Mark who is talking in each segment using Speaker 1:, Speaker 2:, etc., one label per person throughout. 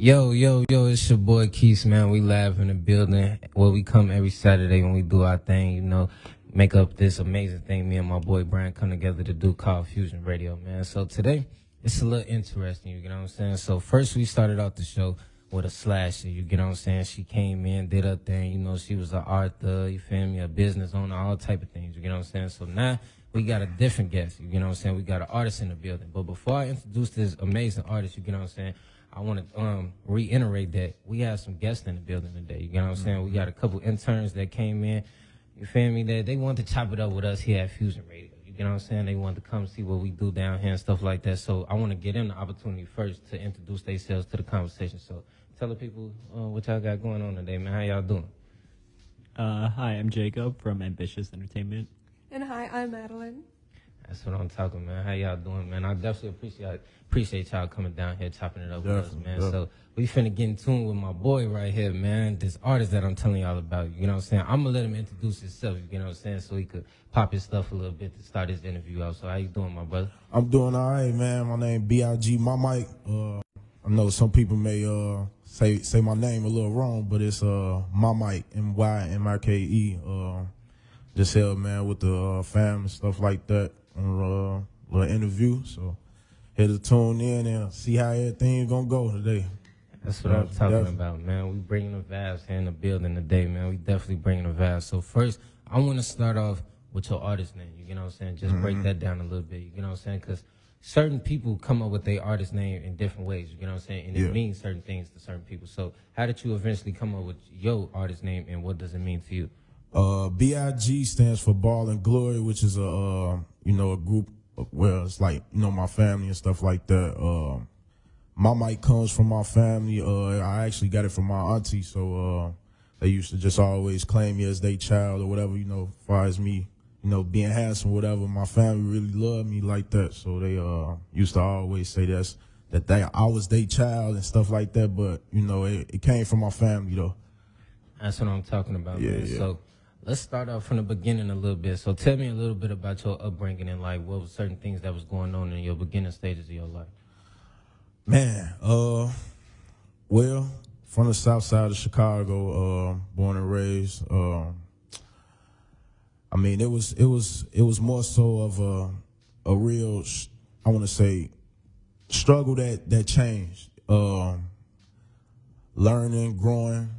Speaker 1: Yo, it's your boy Keith, man. We live in the building. Well, we come every Saturday when we do our thing, make up this amazing thing. Me and my boy Brian come together to do called Fusion Radio, man. So today, it's a little interesting, you know what I'm saying? So first we started out the show with a slasher, you get what I'm saying? She came in, did her thing, she was an author, you feel me, a business owner, all type of things, you get what I'm saying? So now we got a different guest, you get what I'm saying? We got an artist in the building. But before I introduce this amazing artist, you get what I'm saying? I want to reiterate that we have some guests in the building today. You know what I'm saying? We got a couple interns that came in. You feel me? They wanted to chop it up with us here at Fusion Radio. You know what I'm saying? They wanted to come see what we do down here and stuff like that. So I want to give them the opportunity first to introduce themselves to the conversation. So tell the people what y'all got going on today, man. How y'all doing?
Speaker 2: Hi, I'm Jacob from Ambitious Entertainment.
Speaker 3: And hi, I'm Madeline.
Speaker 1: That's what I'm talking, man. How y'all doing, man? I definitely appreciate y'all coming down here, chopping it up with us, man. So we finna get in tune with my boy right here, man. This artist that I'm telling y'all about, you know what I'm saying? I'm gonna let him introduce himself, you know what I'm saying, so he could pop his stuff a little bit to start his interview out. So how you doing, my brother?
Speaker 4: I'm doing all right, man. My name B.i.g Mymike. I know some people may say my name a little wrong, but it's Mymike, Mymike. Just held, man, with the fam and stuff like that on a little interview. So here to tune in and see how everything gonna go today.
Speaker 1: That's what I'm talking about, man. We bringing the vibes here in the building today, man. We definitely bringing the vibes. So first, I want to start off with your artist name. You know what I'm saying? Just break that down a little bit. You know what I'm saying? Because certain people come up with their artist name in different ways. You know what I'm saying? And it means certain things to certain people. So how did you eventually come up with your artist name, and what does it mean to you?
Speaker 4: B.I.G stands for Ball and Glory, which is a group where it's like, my family and stuff like that. My mic comes from my family. I actually got it from my auntie. So, they used to just always claim me as their child or whatever, as far as me, being handsome, whatever. My family really loved me like that. So they, used to always say I was their child and stuff like that. But, it came from my family though.
Speaker 1: That's what I'm talking about, man. Yeah. So let's start off from the beginning a little bit. So tell me a little bit about your upbringing and like what was certain things that was going on in your beginning stages of your life.
Speaker 4: Man, well, from the south side of Chicago, born and raised. I mean, it was more so of a real, I want to say, struggle that changed. Learning, growing,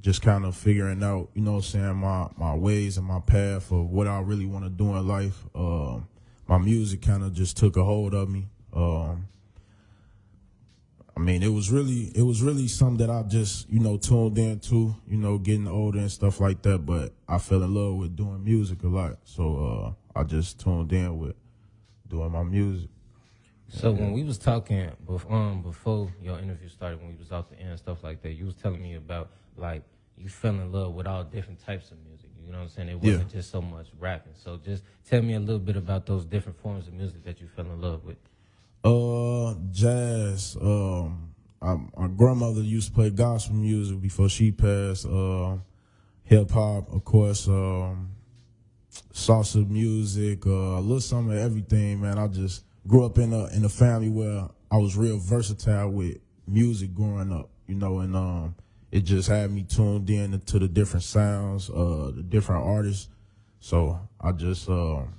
Speaker 4: just kind of figuring out, my ways and my path of what I really want to do in life. My music kind of just took a hold of me. I mean, it was really something that I just, tuned into, getting older and stuff like that. But I fell in love with doing music a lot. So, I just tuned in with doing my music.
Speaker 1: So when we was talking before your interview started, when we was out the end and stuff like that, you was telling me about like you fell in love with all different types of music. You know what I'm saying? It wasn't just so much rapping. So just tell me a little bit about those different forms of music that you fell in love with.
Speaker 4: Jazz. My grandmother used to play gospel music before she passed. Hip hop, of course. Salsa music. A little some of everything, man. I just grew up in a family where I was real versatile with music growing up, and it just had me tuned in to the different sounds, the different artists. So I just, kind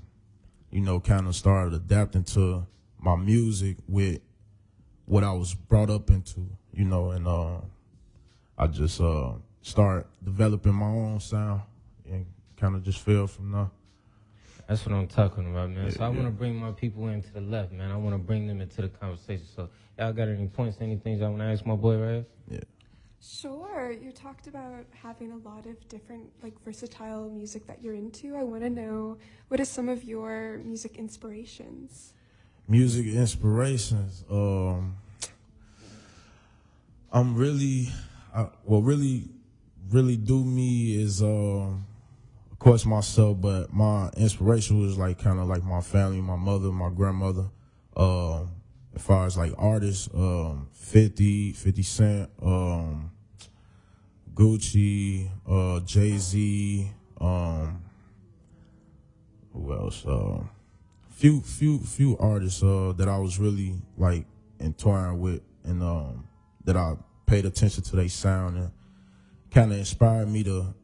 Speaker 4: of started adapting to my music with what I was brought up into, and I just start developing my own sound and kind of just fell from there.
Speaker 1: That's what I'm talking about, man. So I want to bring my people in to the left, man. I want to bring them into the conversation. So y'all got any points, any things I want to ask my boy right here?
Speaker 4: Yeah.
Speaker 3: Sure. You talked about having a lot of different, versatile music that you're into. I want to know, what are some of your music inspirations?
Speaker 4: Music inspirations. I'm really, what really do me is, of course, myself, but my inspiration was kind of like my family, my mother, my grandmother. As far as artists, 50 Cent, Gucci, Jay-Z, who else? Few artists that I was really entwined with and that I paid attention to their sound and kind of inspired me to,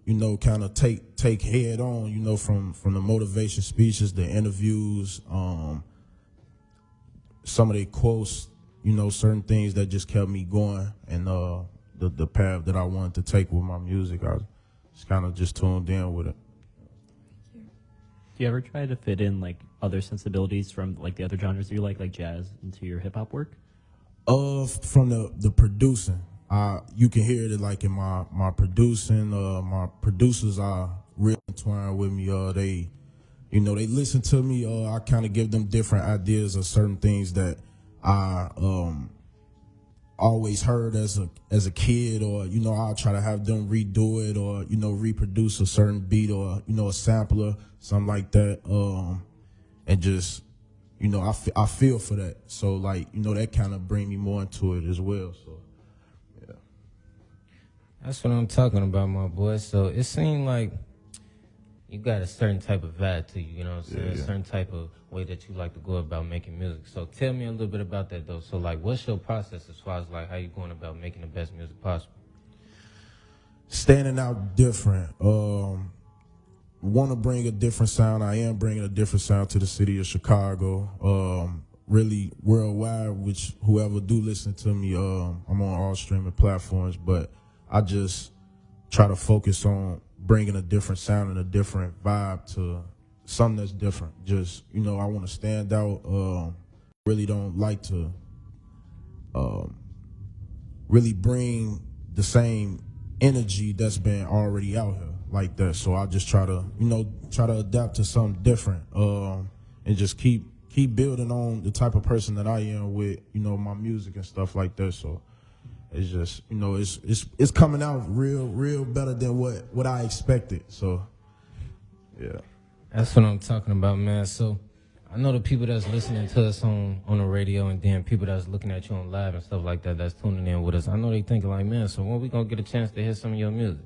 Speaker 4: kind of take head on, from the motivation speeches, the interviews, some of their quotes, certain things that just kept me going, and the path that I wanted to take with my music. I just kind of just tuned in with it.
Speaker 2: Do you ever try to fit in like other sensibilities from like the other genres you like jazz, into your hip hop work?
Speaker 4: From the producing, you can hear it like in my producing. My producers are real entwined with me. They listen to me. I kind of give them different ideas of certain things that I always heard as a kid, or I'll try to have them redo it, or reproduce a certain beat, or a sampler, something like that, and just I feel for that, so like that kind of bring me more into it as well. So yeah,
Speaker 1: That's what I'm talking about, my boy. So it seemed like you got a certain type of vibe to you, you know what I'm saying?
Speaker 4: Yeah.
Speaker 1: A certain type of way that you like to go about making music. So tell me a little bit about that, though. So, like, what's your process as far as, like, how you going about making the best music possible?
Speaker 4: Standing out different. Want to bring a different sound. I am bringing a different sound to the city of Chicago. Really worldwide, which whoever do listen to me, I'm on all streaming platforms, but I just try to focus on bringing a different sound and a different vibe to something that's different. Just, I want to stand out. Really don't like to really bring the same energy that's been already out here like that. So I just try to, adapt to something different, and just keep building on the type of person that I am with, my music and stuff like that. So it's just, it's coming out real better than what I expected. So, yeah.
Speaker 1: That's what I'm talking about, man. So I know the people that's listening to us on the radio, and then people that's looking at you on live and stuff like that, that's tuning in with us. I know they thinking like, man, so when we gonna get a chance to hear some of your music?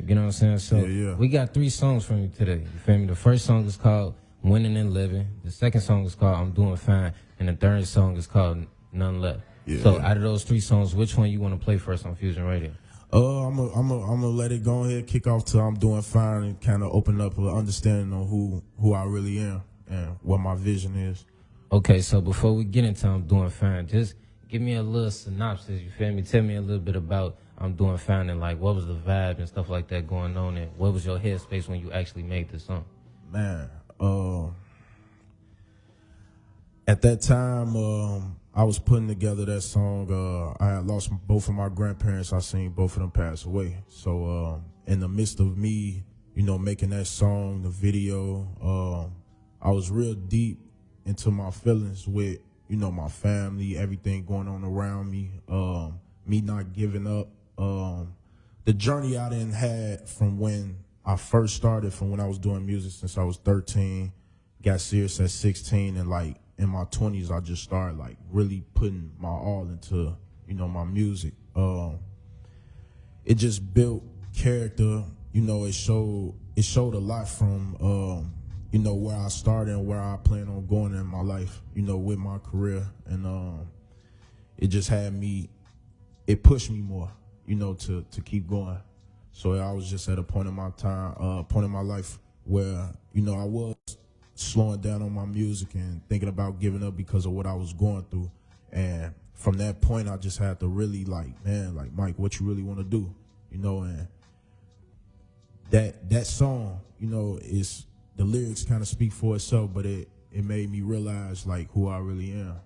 Speaker 1: You know what I'm saying? So
Speaker 4: Yeah.
Speaker 1: we got 3 songs from you today. You feel me? The first song is called Winning and Living. The second song is called I'm Doing Fine. And the third song is called None Left.
Speaker 4: Yeah.
Speaker 1: So out of those 3 songs, which one you want to play first on Fusion Radio?
Speaker 4: I'm gonna let it go ahead, kick off till I'm doing fine, and kind of open up an understanding on who I really am and what my vision is.
Speaker 1: Okay, so before we get into I'm Doing Fine, just give me a little synopsis, you feel me? Tell me a little bit about I'm Doing Fine, and like what was the vibe and stuff like that going on, and what was your headspace when you actually made the song?
Speaker 4: Man, at that time, I was putting together that song. I had lost both of my grandparents. I seen both of them pass away. So in the midst of me, making that song, the video, I was real deep into my feelings with, my family, everything going on around me, me not giving up. The journey I done had from when I first started, from when I was doing music since I was 13, got serious at 16, and like in my 20s, I just started like really putting my all into, my music. It just built character, it showed a lot from, where I started and where I plan on going in my life, with my career. And it just it pushed me more, to keep going. So I was just at a point in my life where, I was slowing down on my music and thinking about giving up because of what I was going through. And from that point, I just had to really Mike, what you really want to do, and that song, is, the lyrics kind of speak for itself, but it made me realize like who I really am.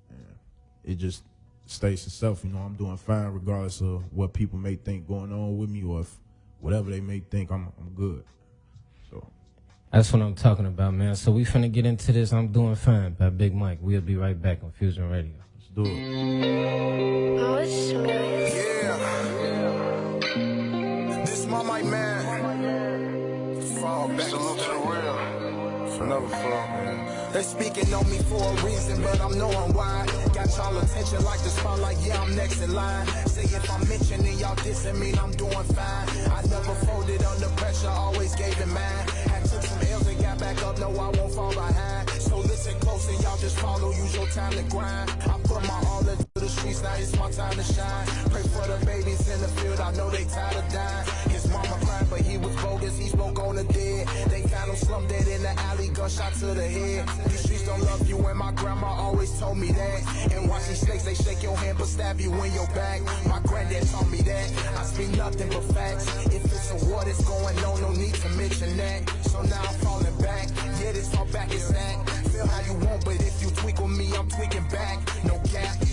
Speaker 4: And it just states itself, I'm doing fine regardless of what people may think going on with me, or if whatever they may think, I'm good. So
Speaker 1: That's what I'm talking about, man. So we finna get into this I'm Doing Fine by B.i.g Mymike. We'll be right back on Fusion Radio.
Speaker 4: let's do it.
Speaker 5: Oh, it's nice.
Speaker 6: Yeah. This Mymike, man. Fall back. Salute to the real. Never fall, man. They speaking on me for a reason, but I'm knowing why. Got y'all attention like the spotlight, yeah, I'm next in line. Say if I'm mentioning y'all dissing me, I'm doing fine. I never folded under pressure, always gave it mine. Had took some L's and got back up, no, I won't fall behind. So listen close and y'all just follow, use your time to grind. I put my all into the the streets, now it's my time to shine. Pray for the babies in the field, I know they tired of dying. His mama cried, but he was bogus, he spoke on the dead. They found him slum dead in the alley, gunshot to the head. These streets don't love you, and my grandma always told me that. And watching snakes, they shake your hand but stab you in your back. My granddad taught me that. I speak nothing but facts. If it's a war that's going on, no need to mention that. So now I'm falling back. Yeah, this fall back is that. Feel how you want, but if you tweak with me, I'm tweaking back. No cap. If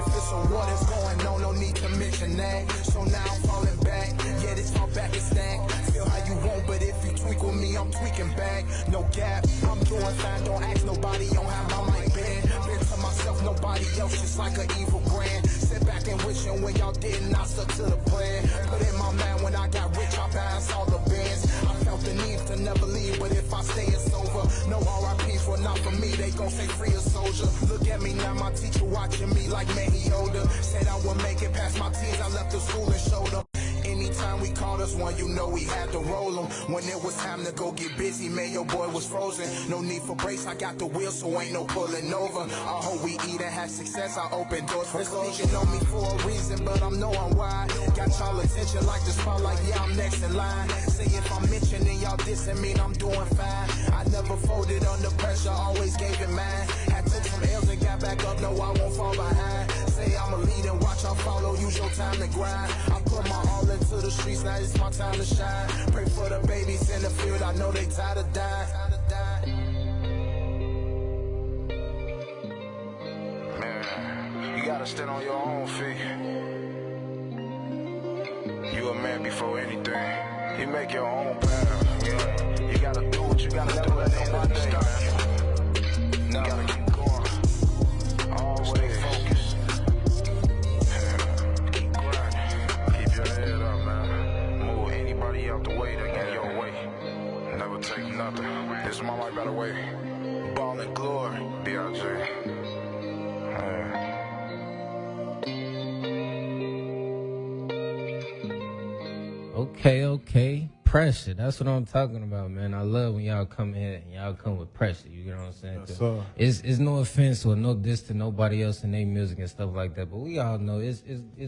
Speaker 6: it's a war that's going on, no need to mention that. So now I'm falling back. Yeah, this fall back is that. Feel how you want, but if you tweak with me, I'm tweaking back. No gap. I'm doing fine. Don't ask nobody on how my mic been. Been to myself, nobody else, just like an evil brand. Sit back and wishing when y'all didn't, I stuck to the plan. Put in my mind when I got rich, I bounced all the bands. I felt the need to never leave, but if I stay, it's over. No RIPs for not for me, they gon' say free a soldier. Look at me now, my teacher watching me like man he older. Said I would make it past my teens, I left the school and showed them. Anytime we called us one, you know we had to roll them. When it was time to go get busy, man, your boy was frozen. No need for brakes, I got the wheel, so ain't no pulling over. I hope we eat and have success, I open doors for closure. They know me for a reason, but I'm knowing why. Got y'all attention like the spotlight, yeah, I'm next in line. Say if I'm mentioning y'all dissing mean I'm doing fine. I never folded under pressure, always gave it mine. Had took some L's and got back up, no, I won't fall behind. Say I'm a lead and watch y'all follow, use your time to grind. I put my all into the streets, now it's my time to shine. Pray for the babies in the field, I know they tired of dying.
Speaker 5: Man, you gotta stand on your own feet. You a man before anything. You make your own path. You gotta do what you gotta do at the end of the day, man. You gotta keep going. Always stay focused. Keep grinding. Keep your head up, man. Move anybody out the way that get your way. Never take nothing. This is my life better way. Ball and glory. B.i.g.
Speaker 1: Okay. Pressure. That's what I'm talking about, man. I love when y'all come here and y'all come with pressure. You get what I'm saying?
Speaker 4: Yes, sir.
Speaker 1: It's no offense or no diss to nobody else in their music and stuff like that. But we all know it's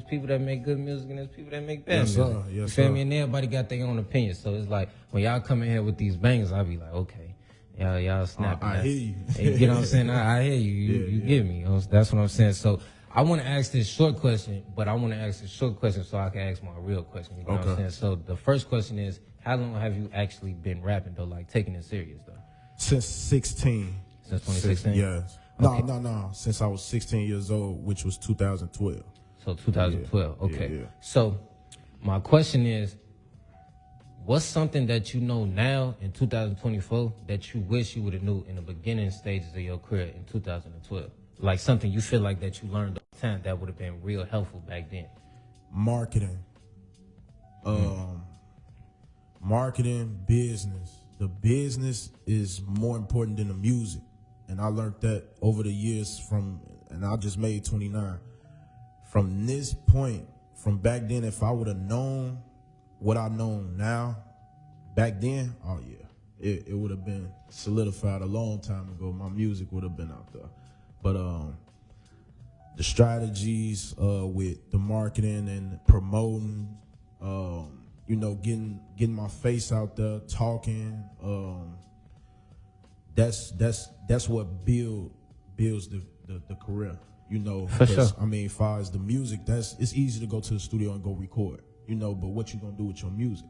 Speaker 1: people that make good music and there's people that make bad
Speaker 4: Yes,
Speaker 1: music.
Speaker 4: sir. Yes,
Speaker 1: you feel
Speaker 4: sir.
Speaker 1: me? And everybody got their own opinion. So it's like when y'all come in here with these bangers, I be like, okay, y'all snapping.
Speaker 4: I hear you.
Speaker 1: You know what I'm saying? I hear you. You get me. You know, that's what I'm saying. So I want to ask this short question, but I want to ask this short question so I can ask my real question. You know what I'm saying? So the first question is, how long have you actually been rapping though, like taking it serious though?
Speaker 4: Since 16.
Speaker 1: Since 2016?
Speaker 4: Yes.
Speaker 1: Okay.
Speaker 4: No. Since I was 16 years old, which was 2012.
Speaker 1: So 2012.
Speaker 4: Yeah,
Speaker 1: Okay.
Speaker 4: yeah.
Speaker 1: So my question is, what's something that you know now in 2024 that you wish you would have knew in the beginning stages of your career in 2012? Like something you feel like that you learned all the time that would have been real helpful back then.
Speaker 4: Marketing. Marketing, business. The business is more important than the music. And I learned that over the years and I just made 29. From this point, from back then, if I would have known what I know now, back then, oh yeah, it would have been solidified a long time ago. My music would have been out there. But the strategies with the marketing and promoting, getting my face out there, talking, that's what builds the career.
Speaker 1: For sure.
Speaker 4: I mean, as far as the music, it's easy to go to the studio and go record, but what you gonna do with your music?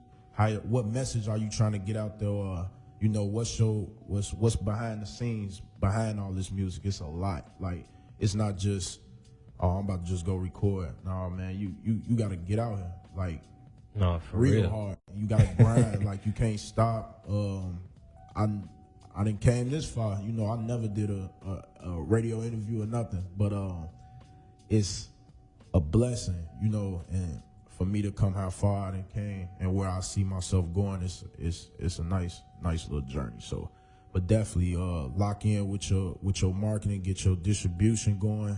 Speaker 4: What message are you trying to get out there? What's behind the scenes behind all this music? It's a lot. Like, it's not just, I'm about to just go record. No, man, you gotta get out here. Like,
Speaker 1: No, for
Speaker 4: real
Speaker 1: real.
Speaker 4: hard. You gotta grind. Like, you can't stop. I done came this far. I never did a radio interview or nothing, but it's a blessing, and for me to come how far I done came and where I see myself going, it's a nice little journey. So, but definitely lock in with your marketing, get your distribution going.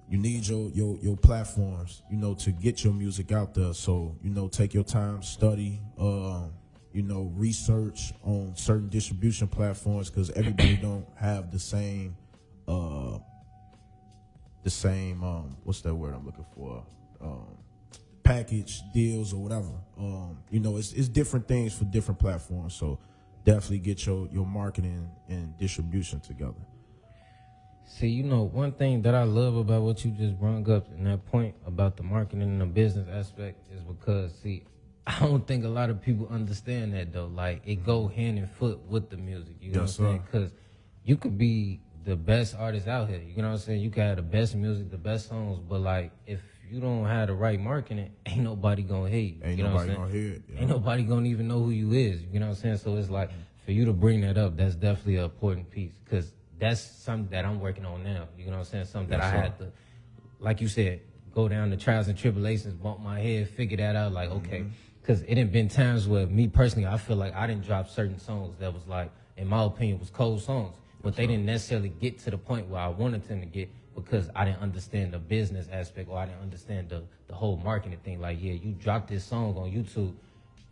Speaker 4: You need your platforms, to get your music out there. So, take your time, study, you know, research on certain distribution platforms because everybody don't have the same what's that word I'm looking for? Package deals or whatever. You know, it's different things for different platforms. So definitely get your marketing and distribution together.
Speaker 1: See, you know, one thing that I love about what you just brought up and that point about the marketing and the business aspect is because, see, I don't think a lot of people understand that, though. Like, it go hand in foot with the music. You know what I'm saying? Because you could be the best artist out here. You know what I'm saying? You can have the best music, the best songs, but, like, if you don't have the right marketing, ain't nobody gonna hear you.
Speaker 4: Ain't
Speaker 1: you know
Speaker 4: nobody
Speaker 1: what I'm saying?
Speaker 4: gonna hear it. Yeah.
Speaker 1: Ain't nobody gonna even know who you is. You know what I'm saying? So it's like, for you to bring that up, that's definitely an important piece. Because that's something that I'm working on now. You know what I'm saying? Something that I had to, like you said, go down the trials and tribulations, bump my head, figure that out. Like, okay, because it done been times where me personally, I feel like I didn't drop certain songs that was like, in my opinion, was cold songs. But they didn't necessarily get to the point where I wanted them to get because I didn't understand the business aspect or I didn't understand the whole marketing thing. Like, yeah, you dropped this song on YouTube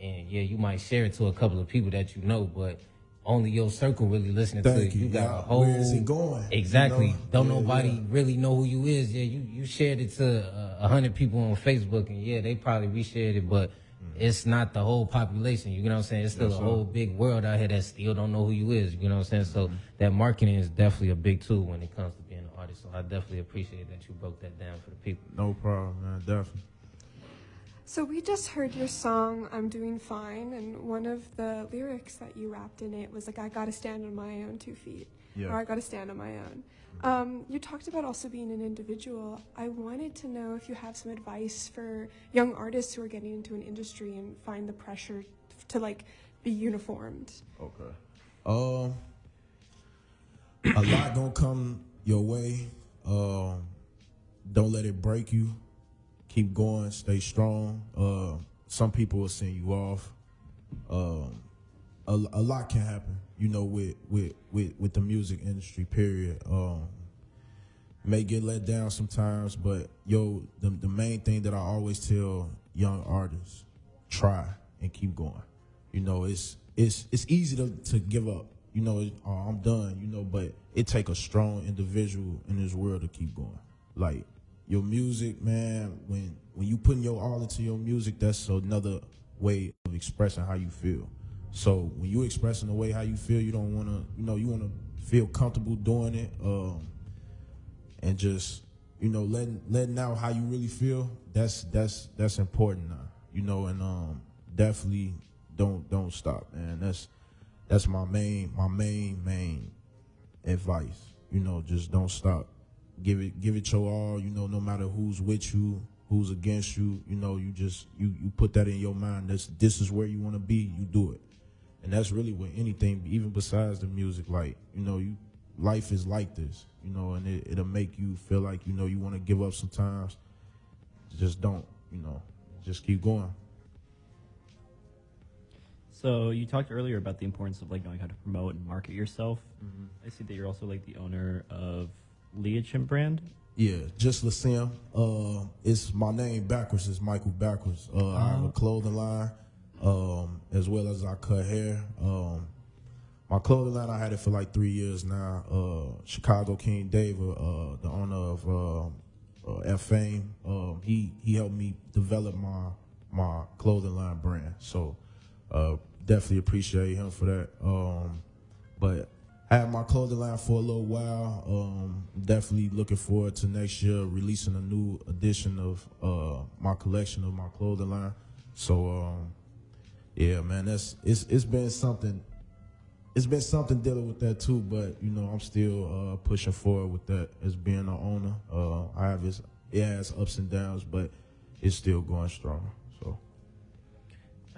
Speaker 1: and yeah, you might share it to a couple of people that you know, but only your circle really listening to it. You got a whole.
Speaker 4: Where is it going?
Speaker 1: Exactly.
Speaker 4: You know?
Speaker 1: Don't nobody really know who you is. Yeah, you shared it to 100 people on Facebook, and yeah, they probably reshared it, but it's not the whole population. You know what I'm saying? It's still a whole big world out here that still don't know who you is. You know what I'm saying? So that marketing is definitely a big tool when it comes to being an artist. So I definitely appreciate that you broke that down for the people.
Speaker 4: No problem, man. Definitely.
Speaker 3: So we just heard your song, I'm Doing Fine, and one of the lyrics that you rapped in it was like, I gotta stand on my own 2 feet, or I gotta stand on my own. You talked about also being an individual. I wanted to know if you have some advice for young artists who are getting into an industry and find the pressure to like be uniformed.
Speaker 4: Okay. A lot gonna come your way. Don't let it break you. Keep going, stay strong. Some people will send you off. A lot can happen, you know, with the music industry, period. May get let down sometimes, but the main thing that I always tell young artists, try and keep going. You know, it's easy to give up. You know, I'm done, you know, but it take a strong individual in this world to keep going. Like, your music, man, when you putting your all into your music, that's another way of expressing how you feel. So when you expressing the way how you feel, you don't want to, you know, you want to feel comfortable doing it, and just, you know, letting out how you really feel. That's important now, you know, and definitely don't stop, man. That's my main advice. You know, just don't stop. Give it your all, you know, no matter who's with you, who's against you, you know, you put that in your mind. This is where you want to be, you do it. And that's really with anything, even besides the music. Like, you know, life is like this, you know, and it'll make you feel like, you know, you want to give up sometimes. Just don't, you know, just keep going.
Speaker 2: So you talked earlier about the importance of like knowing how to promote and market yourself. I see that you're also like the owner of Leachim brand.
Speaker 4: Yeah, just Leachim. It's my name backwards. It's Michael backwards. I have a clothing line, as well as I cut hair. My clothing line, I had it for like 3 years now. Chicago King David, the owner of F Fame, he helped me develop my clothing line brand. So definitely appreciate him for that. But I had my clothing line for a little while. Definitely looking forward to next year releasing a new edition of my collection of my clothing line. So yeah, man, it's been something. It's been something dealing with that too, but you know, I'm still pushing forward with that as being an owner. It has ups and downs, but it's still going strong. So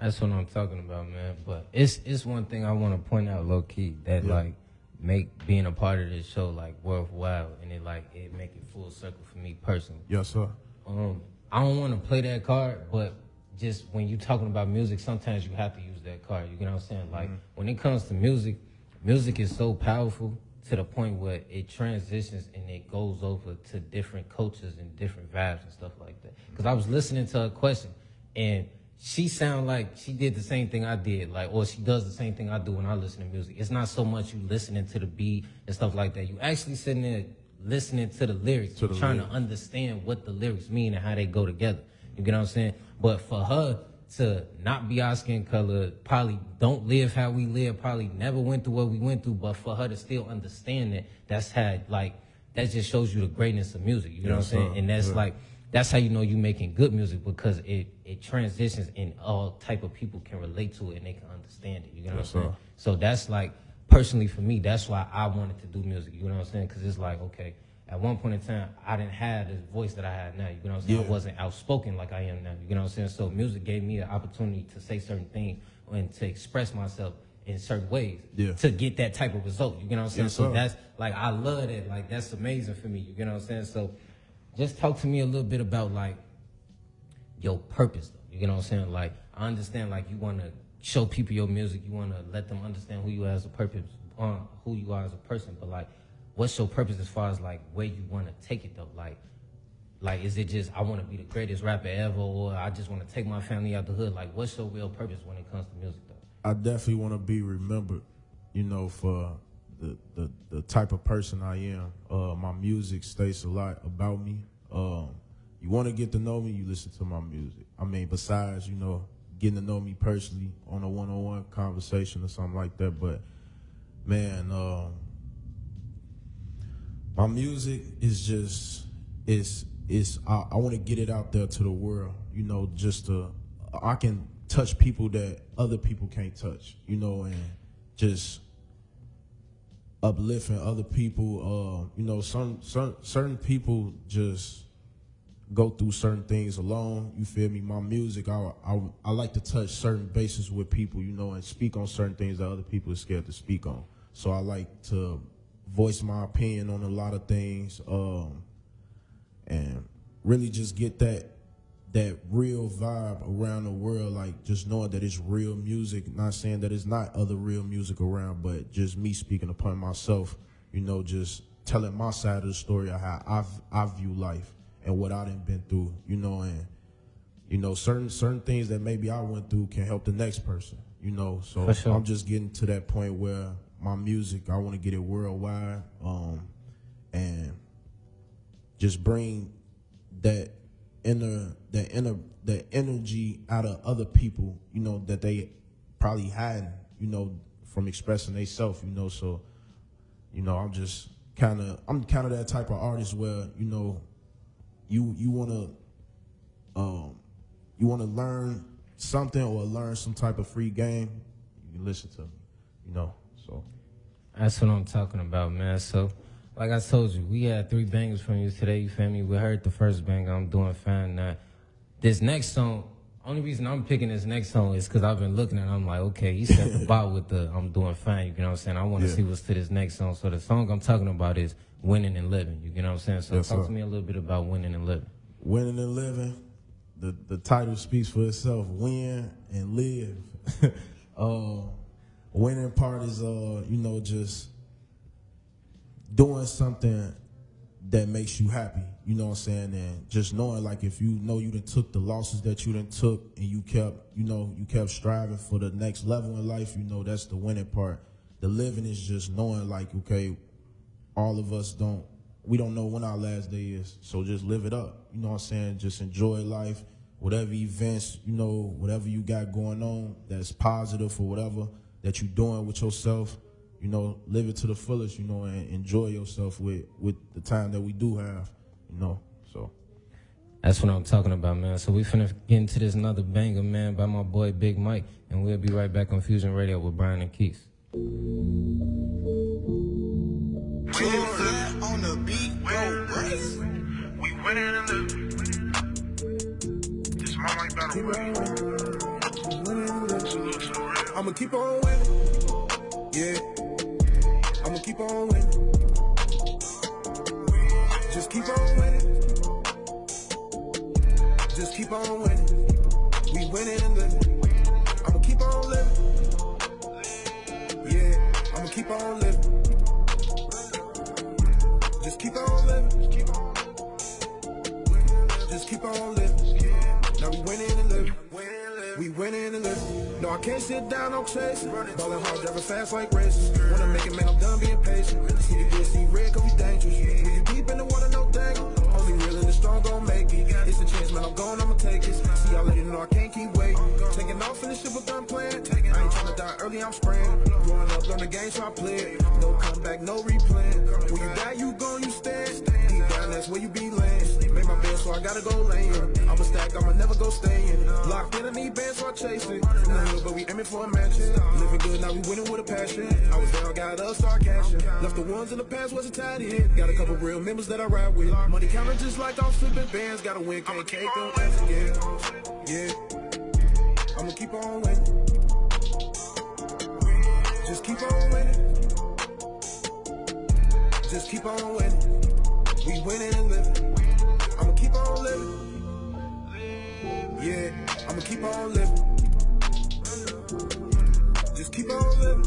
Speaker 1: that's what I'm talking about, man. But it's one thing I want to point out, low key, that like make being a part of this show like worthwhile, and it make it full circle for me personally.
Speaker 4: Yes, sir.
Speaker 1: I don't want to play that card, but just when you're talking about music, sometimes you have to use that card. You know what I'm saying? Like when it comes to music is so powerful to the point where it transitions and it goes over to different cultures and different vibes and stuff like that. Because I was listening to a question, and she sound like she did the same thing I did, like, or she does the same thing I do when I listen to music. It's not so much you listening to the beat and stuff like that. You actually sitting there listening to the lyrics, trying to understand what the lyrics mean and how they go together. You get what I'm saying? But for her to not be our skin color, probably don't live how we live, probably never went through what we went through, but for her to still understand that, that's how, like, that just shows you the greatness of music. You know what I'm saying? And that's like, that's how you know you making good music, because it transitions and all type of people can relate to it and they can understand it. You know what I'm saying? So that's like, personally for me, that's why I wanted to do music. You know what I'm saying? Because it's like, okay, at one point in time, I didn't have the voice that I have now. You know what I'm saying? I wasn't outspoken like I am now. You know what I'm saying? So music gave me an opportunity to say certain things and to express myself in certain ways to get that type of result. You know what I'm saying? So that's like, I love that. Like, that's amazing for me. You know what I'm saying? So just talk to me a little bit about like your purpose though. You know what I'm saying? Like, I understand like you want to show people your music. You want to let them understand who you are as a purpose, who you are as a person. But like, what's your purpose as far as like where you want to take it though? Like, is it just I want to be the greatest rapper ever, or I just want to take my family out the hood? Like, what's your real purpose when it comes to music though?
Speaker 4: I definitely want to be remembered, you know, for the type of person I am. My music states a lot about me. You want to get to know me, you listen to my music. I mean, besides, you know, getting to know me personally on a one-on-one conversation or something like that. But man, my music is just, I want to get it out there to the world, you know, I can touch people that other people can't touch, you know, and just uplifting other people. You know, certain people just go through certain things alone. You feel me? My music, I like to touch certain bases with people, you know, and speak on certain things that other people are scared to speak on. So I like to voice my opinion on a lot of things, and really just get that real vibe around the world, like just knowing that it's real music. Not saying that it's not other real music around, but just me speaking upon myself, you know, just telling my side of the story of how I view life and what I done been through, you know, and you know, certain things that maybe I went through can help the next person, you know. So sure. I'm just getting to that point where my music, I want to get it worldwide, and just bring that energy out of other people, you know, that they probably hadn't, you know, from expressing themselves, you know. So, you know, I'm kind of that type of artist where, you know, you want to learn something or learn some type of free game, you can listen to me, you know. So
Speaker 1: that's what I'm talking about, man. So like I told you, we had 3 bangers from you today, you feel me? We heard the first banger, I'm doing fine now. This next song, only reason I'm picking this next song is because I've been looking and I'm like, okay, he set the bar with the I'm doing fine, you know what I'm saying? I want to see what's to this next song. So the song I'm talking about is Winning and Living, you know what I'm saying? So talk to me a little bit about Winning and Living.
Speaker 4: Winning and Living, the title speaks for itself, win and live. Winning part is, you know, just doing something that makes you happy, you know what I'm saying? And just knowing, like, if you know you done took the losses that you done took and you kept striving for the next level in life, you know, that's the winning part. The living is just knowing, like, okay, all of us we don't know when our last day is, so just live it up, you know what I'm saying? Just enjoy life, whatever events, you know, whatever you got going on that's positive or whatever that you doing with yourself, you know, live it to the fullest, you know, and enjoy yourself with the time that we do have, you know, so.
Speaker 1: That's what I'm talking about, man. So we finna get into this another banger, man, by my boy B.i.g Mymike, and we'll be right back on Fusion Radio with Brian and Keith.
Speaker 6: On the beat, we winning in the. This Mymike battle. I'ma keep on winning. Yeah. I'ma keep on winning. Just keep on winning. Just keep on winning. We winning and living. I'ma keep on living. Yeah, I'ma keep on living. Just keep on living. Just keep on living. Now we winning and living. went in and lived. No, I can't sit down, I'm chasing. Ballin' hard, driving fast like racing. When I make it, man, I'm done being patient. See the good, see red, cause we dangerous. When you deep in the water, no danger. Only real and the strong gon' make it. It's a chance, man, I'm gone, I'ma take it. See, I let you know I can't keep waiting. Taking off in the ship, but I'm playing. I ain't tryna die early, I'm spraying. Growing up, learn the game, so I play it. No comeback, no replaying. When you die, you gone, you stand. Deep down, that's where you be laying. Make my bed, so I gotta go laying. I'ma stack, I'ma never go staying. Locked in, I need bands, so I chase it. In the hood, but we aiming for a mansion. Living good, now we winning with a passion. I was down, got up, start cashing. Left the ones in the past, wasn't tied in. Got a couple real members that I ride with. Money counting just like I'm flipping bands. Gotta win, can't take them ends again. Yeah, I'ma keep on winning. Just keep on winning. Just keep on winning. We winning and living. I'ma keep on living. Yeah, I'ma keep on living. Just keep on living.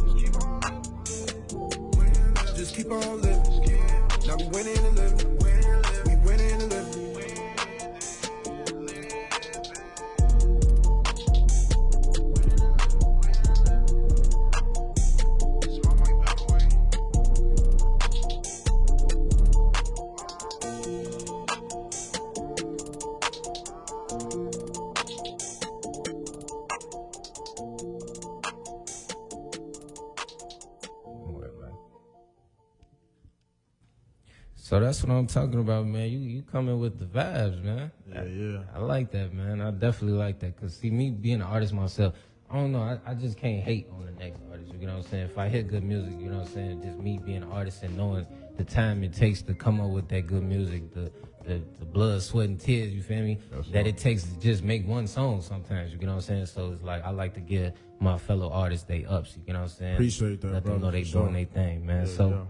Speaker 6: Just keep on living. Now we winning and living. We winning and living.
Speaker 1: So that's what I'm talking about, man. You coming with the vibes, man.
Speaker 4: Yeah.
Speaker 1: I like that, man. I definitely like that. Because, see, me being an artist myself, I don't know. I just can't hate on the next artist. You know what I'm saying? If I hear good music, you know what I'm saying? Just me being an artist and knowing the time it takes to come up with that good music, the blood, sweat, and tears, you feel me? That it takes to just make one song sometimes, you know what I'm saying? So it's like I like to give my fellow artists they ups, you know what I'm saying?
Speaker 4: Appreciate that,
Speaker 1: Let them know they
Speaker 4: sure.
Speaker 1: doing their thing, man.
Speaker 4: Yeah,
Speaker 1: so.
Speaker 4: yeah.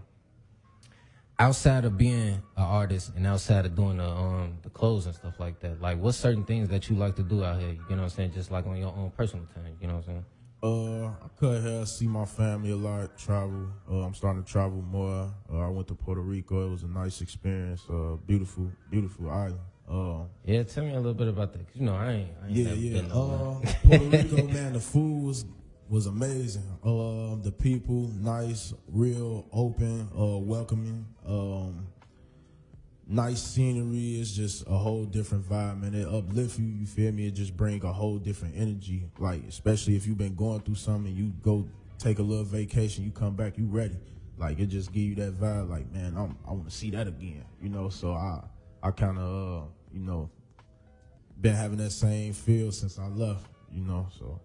Speaker 1: Outside of being an artist and outside of doing the clothes and stuff like that, like what certain things that you like to do out here, you know what I'm saying, just like on your own personal time, you know what I'm saying?
Speaker 4: I cut hair, see my family a lot, travel. I'm starting to travel more. I went to Puerto Rico. It was a nice experience. Beautiful island.
Speaker 1: Yeah, tell me a little bit about that, 'cause you know I ain't never been nowhere.
Speaker 4: Puerto Rico, man, the food was amazing. The people, nice, real, open, welcoming. Nice scenery. It's just a whole different vibe, man. It uplifts you, you feel me? It just bring a whole different energy. Like, especially if you've been going through something, you go take a little vacation, you come back, you ready. Like, it just give you that vibe, like, man, I want to see that again, you know? So I kind of, you know, been having that same feel since I left, you know, so.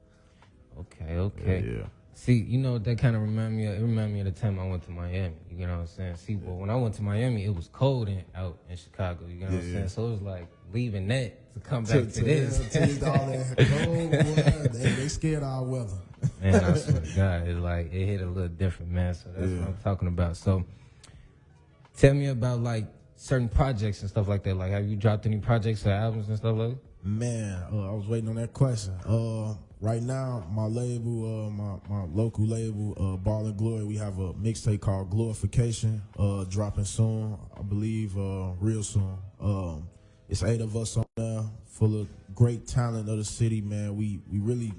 Speaker 1: Okay.
Speaker 4: Yeah.
Speaker 1: See, you know, that kind of remind me of the time I went to Miami, you know what I'm saying? See, well, when I went to Miami, it was cold out in Chicago, you know what I'm saying? So it was like leaving that to come back to this.
Speaker 4: To all that cold weather, they scared of our weather.
Speaker 1: Man, I swear to God, it's like, it hit a little different, man. So that's what I'm talking about. So tell me about, like, certain projects and stuff like that. Like, have you dropped any projects or albums and stuff like that?
Speaker 4: Man, I was waiting on that question. Right now, my label, my local label, Ball and Glory, we have a mixtape called Glorification, dropping soon, I believe, real soon. It's 8 of us on there, full of great talent of the city, man. We really,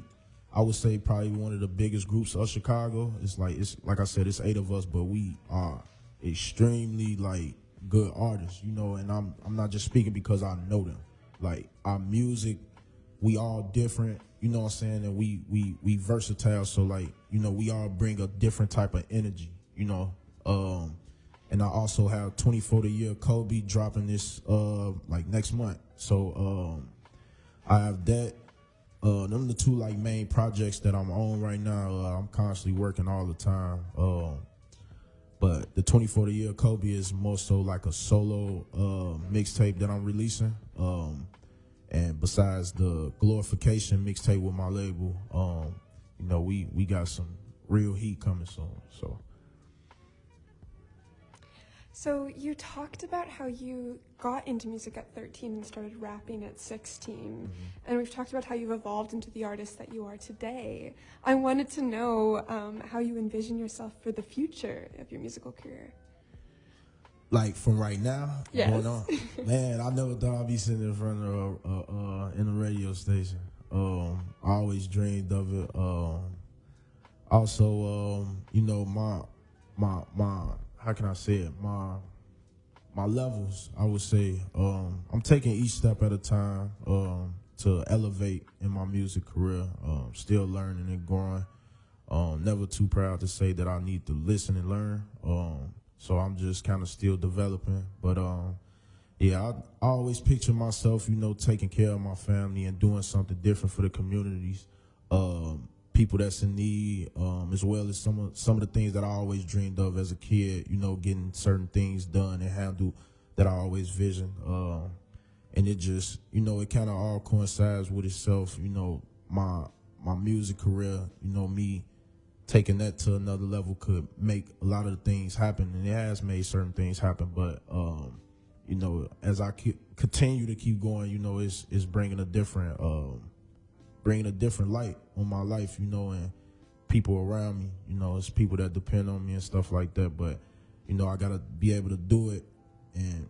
Speaker 4: I would say, probably one of the biggest groups of Chicago. It's like I said, it's 8 of us, but we are extremely like good artists, you know. And I'm not just speaking because I know them. Like, our music, we all different, you know what I'm saying, and we versatile, so, like, you know, we all bring a different type of energy, you know. And I also have 24 the year Kobe dropping this like next month, so I have that. Them are the 2 like main projects that I'm on right now. I'm constantly working all the time. But the 24 the year Kobe is more so like a solo mixtape that I'm releasing. And besides the Glorification mixtape with my label, you know, we got some real heat coming soon.
Speaker 3: So you talked about how you got into music at 13 and started rapping at 16. And we've talked about how you've evolved into the artist that you are today. I wanted to know how you envision yourself for the future of your musical career.
Speaker 4: Like, from right now,
Speaker 3: yes.
Speaker 4: Going on, man, I never thought I'd be sitting in front of in a radio station. I always dreamed of it. Also, you know, my how can I say it? My levels, I would say, I'm taking each step at a time to elevate in my music career. Still learning and growing. Never too proud to say that I need to listen and learn. So I'm just kind of still developing. But yeah, I always picture myself, you know, taking care of my family and doing something different for the communities, people that's in need, as well as some of the things that I always dreamed of as a kid. You know, getting certain things done and handled that I always visioned. And it just, you know, it kind of all coincides with itself. You know, my music career, you know, me taking that to another level could make a lot of the things happen, and it has made certain things happen. But you know, as I continue to keep going, you know, it's bringing a different light on my life, you know, and people around me. You know, it's people that depend on me and stuff like that. But you know, I gotta be able to do it and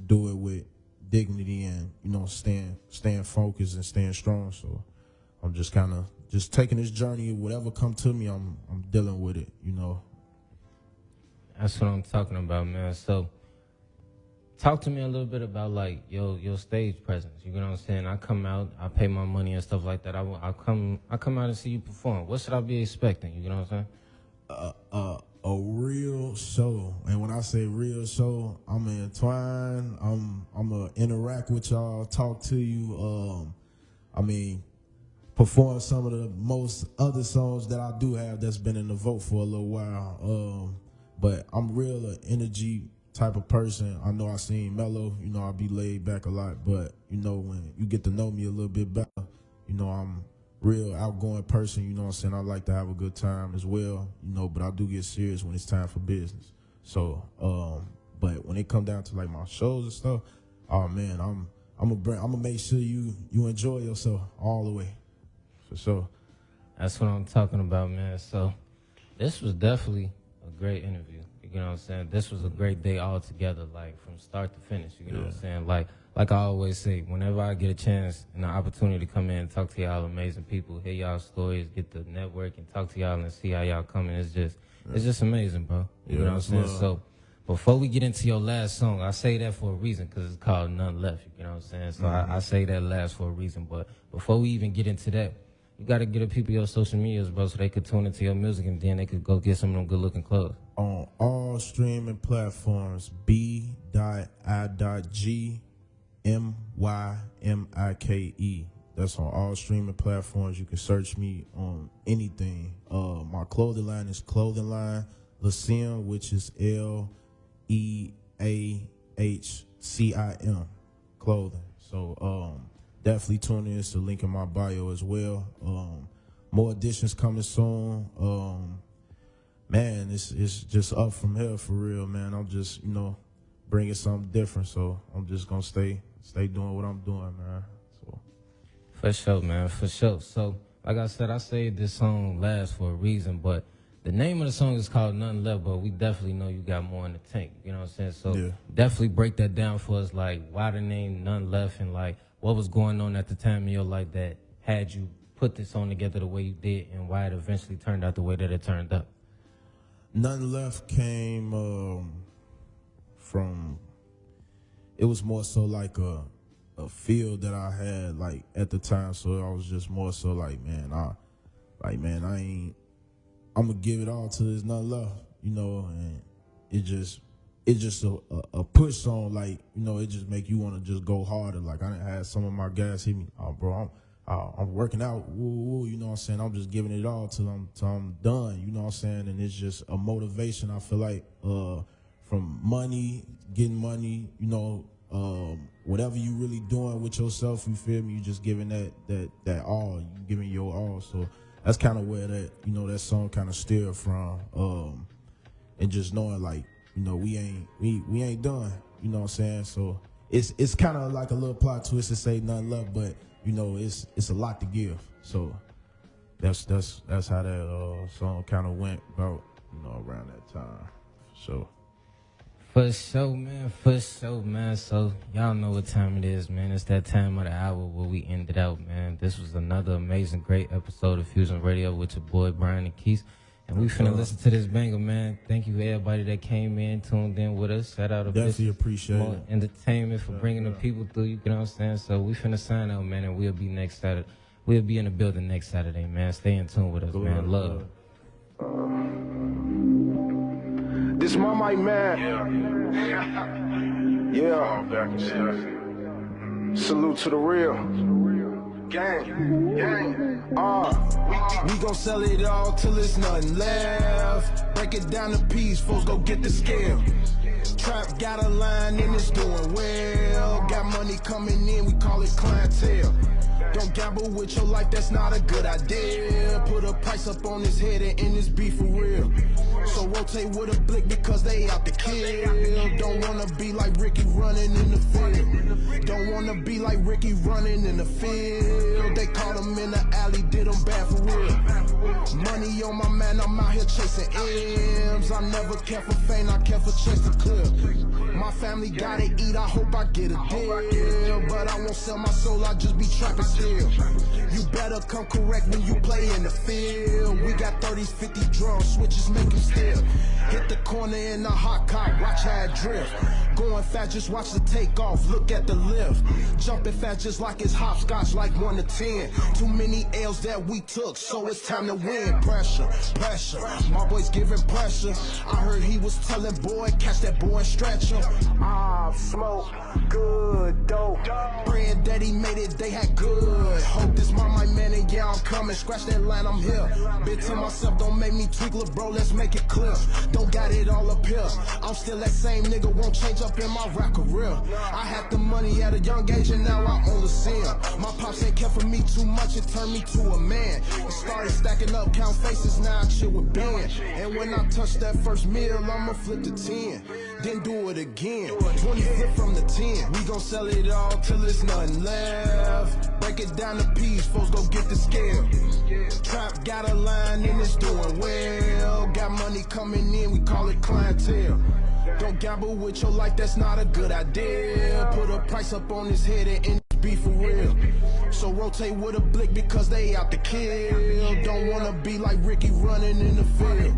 Speaker 4: do it with dignity and, you know, staying focused and staying strong. So I'm just kind of just taking this journey. Whatever come to me, I'm dealing with it, you know.
Speaker 1: That's what I'm talking about, man. So talk to me a little bit about like your stage presence. You know what I'm saying? I come out, I pay my money and stuff like that. I come out and see you perform. What should I be expecting? You know what I'm saying?
Speaker 4: A real show, and when I say real show, I'm gonna entwine. I'm gonna interact with y'all, talk to you. I mean, perform some of the most other songs that I do have that's been in the vote for a little while. But I'm real an energy type of person. I know I seem mellow, you know, I be laid back a lot, but you know, when you get to know me a little bit better, you know, I'm real outgoing person, you know what I'm saying? I like to have a good time as well, you know, but I do get serious when it's time for business. So, but when it come down to like my shows and stuff, oh man, I'm gonna make sure you enjoy yourself all the way. For sure.
Speaker 1: That's what I'm talking about, man. So this was definitely a great interview. You know what I'm saying? This was a great day all together, like from start to finish. You know what I'm saying? Like I always say, whenever I get a chance and an opportunity to come in and talk to y'all amazing people, hear y'all stories, get the network and talk to y'all and see how y'all coming, it's just amazing, bro. You know what I'm saying? So before we get into your last song, I say that for a reason because it's called None Left. You know what I'm saying? So I say that last for a reason. But before we even get into that, you got to get the people your social medias, bro, so they could tune into your music and then they could go get some of them good-looking clothes.
Speaker 4: On all streaming platforms, B.i.g Mymike. That's on all streaming platforms. You can search me on anything. My clothing line is Clothing Line Lyceum, which is LEAHCIM clothing. So definitely tune in. It's the link in my bio as well. More additions coming soon. Man, it's just up from here for real, man. I'm just, you know, bringing something different. So I'm just gonna stay doing what I'm doing, man. So
Speaker 1: For sure, man, for sure. So like I said, I saved this song last for a reason, but the name of the song is called None Left, but we definitely know you got more in the tank. You know what I'm saying? So definitely break that down for us, like why the name None Left and like what was going on at the time in your life that had you put this song together the way you did and why it eventually turned out the way that it turned out.
Speaker 4: None Left came from, it was more so like a feel that I had like at the time. So I was just more so like, man, I'm gonna give it all to this None Left, you know, and it's just a push song, like, you know, it just make you want to just go harder. Like I done had some of my guys hit me, oh bro, I'm working out, woo, you know what I'm saying? I'm just giving it all till I'm done, you know what I'm saying? And it's just a motivation, I feel like, from getting money, you know, whatever you really doing with yourself, you feel me? You just giving that all, you giving your all. So that's kind of where that, you know, that song kind of steered from, and just knowing like, you know, we ain't done, you know what I'm saying? So it's kind of like a little plot twist to say None Left, but you know, it's a lot to give. So that's how that song kind of went about, you know, around that time. So
Speaker 1: For sure, man. For sure, man. So y'all know what time it is, man. It's that time of the hour where we end it out, man. This was another amazing, great episode of Fusion Radio with your boy Brian and Keith. And we finna listen to this banger, man. Thank you everybody that came in, tuned in with us. Shout out to
Speaker 4: Definitely appreciate
Speaker 1: more
Speaker 4: it.
Speaker 1: entertainment for bringing the people through. You know what I'm saying? So we finna sign out, man, and we'll be next Saturday. We'll be in the building next Saturday, man. Stay in tune with us, man. Love.
Speaker 5: This Mymike, man. Yeah. Salute to the real. Gang.
Speaker 6: We gon' sell it all till there's nothing left. Break it down to piece, folks go get the scale. Trap got a line and it's doing well. Got money coming in, we call it clientele. Don't gamble with your life, that's not a good idea. Put a price up on his head and end this beef for real. So rotate with a blick because they out to kill. Don't wanna be like Ricky running in the field. Don't wanna be like Ricky running in the field. They caught him in the alley, did him bad for real. Money on my man, I'm out here chasing M's. I never care for fame, I care for chase the clip. My family gotta eat, I hope I get a deal. But I won't sell my soul, I just be trapping still. You better come correct when you play in the field. We got 30s, 50 drums, switches make them still. Hit the corner in the hot car, watch how it drift. Going fast, just watch the takeoff, look at the lift. Jumping fast just like it's hopscotch, like 1 to 10. Too many L's that we took, so it's time to win. Pressure, my boy's giving pressure. I heard he was telling boy, catch that boy and stretch him.
Speaker 5: Smoke, good, dope.
Speaker 6: Praying that he made it, they had good. Hope this my man, and yeah, I'm coming. Scratch that line, I'm here. Bit to myself, don't make me tweak, look, bro, let's make it clear. Don't got it all up here. I'm still that same nigga, won't change up in my rap career. I had the money at a young age, and now I only see him. My pops ain't care for me too much, it turned me to a man. It started stacking up, count faces, now I chill with Ben. And when I touch that first meal, I'ma flip to 10. Then do it again. 20 flip from the 10. We gon' sell it all till there's nothing left. Break it down to piece, folks go get the scale. Trap got a line and it's doing well. Got money coming in, we call it clientele. Don't gamble with your life, that's not a good idea. Put a price up on his head and end this beef for real. So rotate with a blick because they out to kill. Don't wanna be like Ricky running in the field.